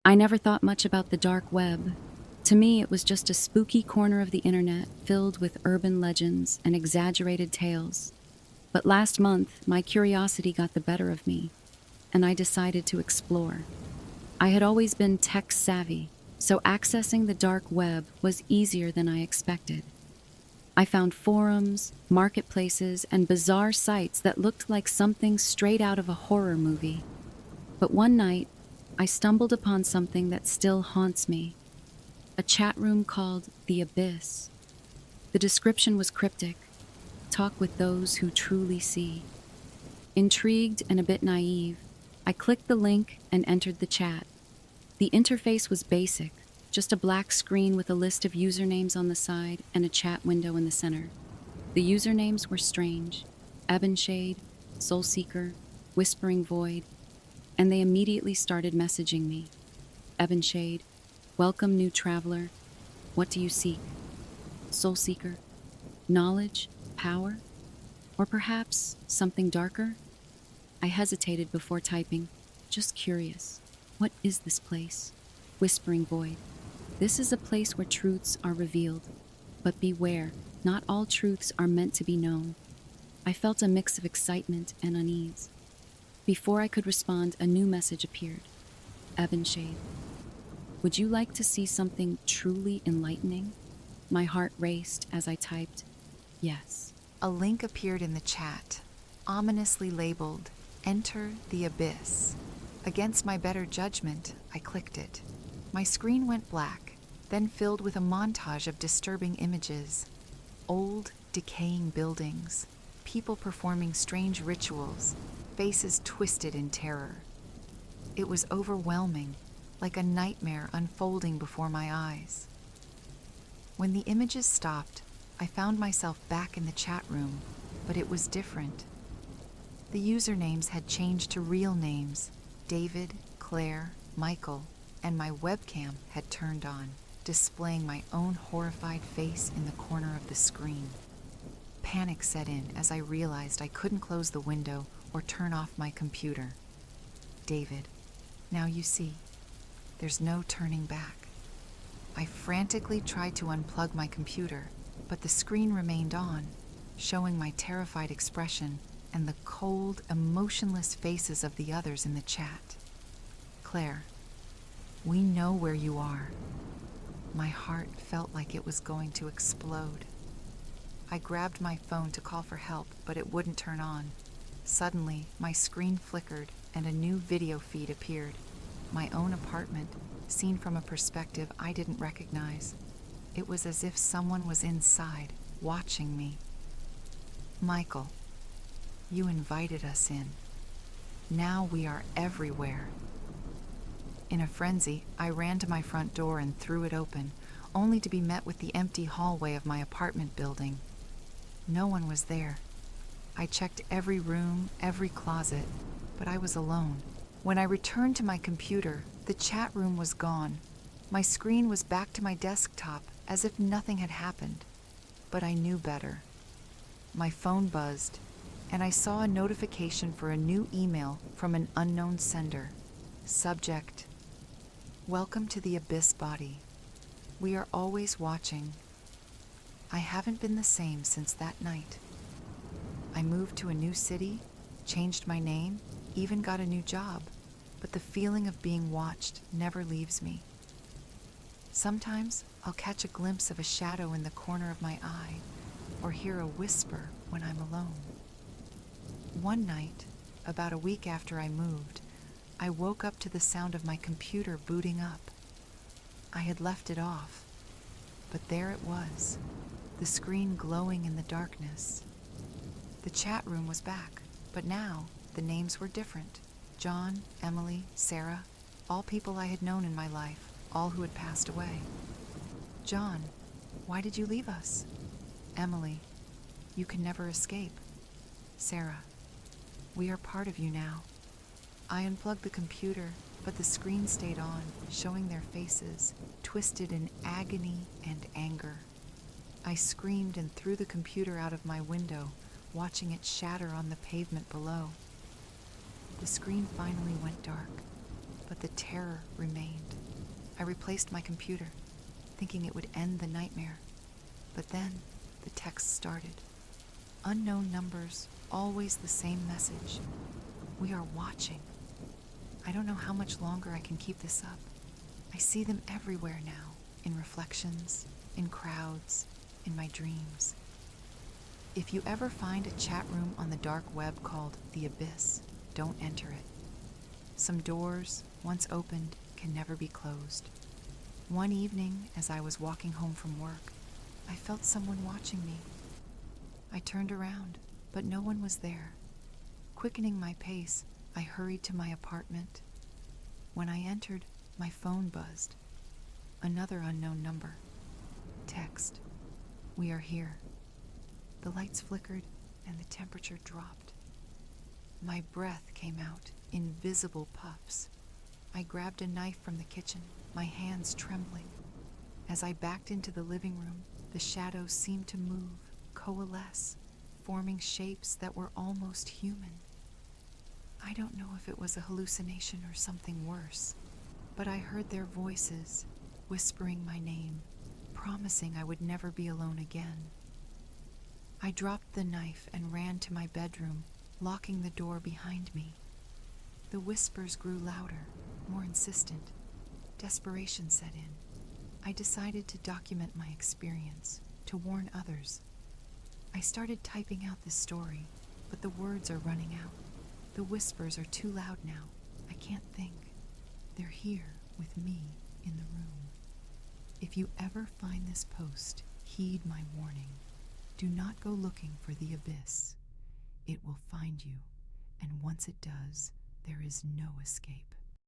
I never thought much about the dark web. To me, it was just a spooky corner of the internet filled with urban legends and exaggerated tales. But last month, my curiosity got the better of me, and I decided to explore. I had always been tech savvy, so accessing the dark web was easier than I expected. I found forums, marketplaces, and bizarre sites that looked like something straight out of a horror movie. But one night, I stumbled upon something that still haunts me, a chat room called The Abyss. The description was cryptic: talk with those who truly see. Intrigued and a bit naive, I clicked the link and entered the chat. The interface was basic, just a black screen with a list of usernames on the side and a chat window in the center. The usernames were strange: Ebonshade, Soulseeker, Whispering Void, and they immediately started messaging me. Ebonshade: welcome, new traveler. What do you seek? Soulseeker: knowledge, power, or perhaps something darker? I hesitated before typing, just curious. What is this place? Whispering Void: this is a place where truths are revealed. But beware, not all truths are meant to be known. I felt a mix of excitement and unease. Before I could respond, a new message appeared. Ebonshade: would you like to see something truly enlightening? My heart raced as I typed, yes. A link appeared in the chat, ominously labeled, Enter the Abyss. Against my better judgment, I clicked it. My screen went black, then filled with a montage of disturbing images. Old, decaying buildings, people performing strange rituals, faces twisted in terror. It was overwhelming, like a nightmare unfolding before my eyes. When the images stopped, I found myself back in the chat room, but it was different. The usernames had changed to real names: David, Claire, Michael, and my webcam had turned on, displaying my own horrified face in the corner of the screen. Panic set in as I realized I couldn't close the window or turn off my computer. David: now you see, there's no turning back. I frantically tried to unplug my computer, but the screen remained on, showing my terrified expression and the cold, emotionless faces of the others in the chat. Claire: we know where you are. My heart felt like it was going to explode. I grabbed my phone to call for help, but it wouldn't turn on. Suddenly, my screen flickered and a new video feed appeared. My own apartment, seen from a perspective I didn't recognize. It was as if someone was inside, watching me. Michael: you invited us in. Now we are everywhere. In a frenzy, I ran to my front door and threw it open, only to be met with the empty hallway of my apartment building. No one was there. I checked every room, every closet, but I was alone. When I returned to my computer, the chat room was gone. My screen was back to my desktop, as if nothing had happened. But I knew better. My phone buzzed, and I saw a notification for a new email from an unknown sender. Subject: welcome to the Abyss Body. We are always watching. I haven't been the same since that night. I moved to a new city, changed my name, even got a new job, but the feeling of being watched never leaves me. Sometimes I'll catch a glimpse of a shadow in the corner of my eye, or hear a whisper when I'm alone. One night, about a week after I moved, I woke up to the sound of my computer booting up. I had left it off, but there it was, the screen glowing in the darkness. The chat room was back, but now the names were different. John, Emily, Sarah, all people I had known in my life, all who had passed away. John: why did you leave us? Emily: you can never escape. Sarah: we are part of you now. I unplugged the computer, but the screen stayed on, showing their faces, twisted in agony and anger. I screamed and threw the computer out of my window, watching it shatter on the pavement below. The screen finally went dark, but the terror remained. I replaced my computer, thinking it would end the nightmare. But then the text started. Unknown numbers, always the same message. We are watching. I don't know how much longer I can keep this up. I see them everywhere now, in reflections, in crowds, in my dreams. If you ever find a chat room on the dark web called The Abyss, don't enter it. Some doors, once opened, can never be closed. One evening, as I was walking home from work, I felt someone watching me. I turned around, but no one was there. Quickening my pace, I hurried to my apartment. When I entered, my phone buzzed. Another unknown number. Text. We are here. The lights flickered and the temperature dropped. My breath came out in visible puffs. I grabbed a knife from the kitchen, my hands trembling. As I backed into the living room, the shadows seemed to move, coalesce, forming shapes that were almost human. I don't know if it was a hallucination or something worse, but I heard their voices, whispering my name, promising I would never be alone again. I dropped the knife and ran to my bedroom, locking the door behind me. The whispers grew louder, more insistent. Desperation set in. I decided to document my experience, to warn others. I started typing out this story, but the words are running out. The whispers are too loud now. I can't think. They're here with me in the room. If you ever find this post, heed my warning. Do not go looking for the abyss. It will find you, and once it does, there is no escape.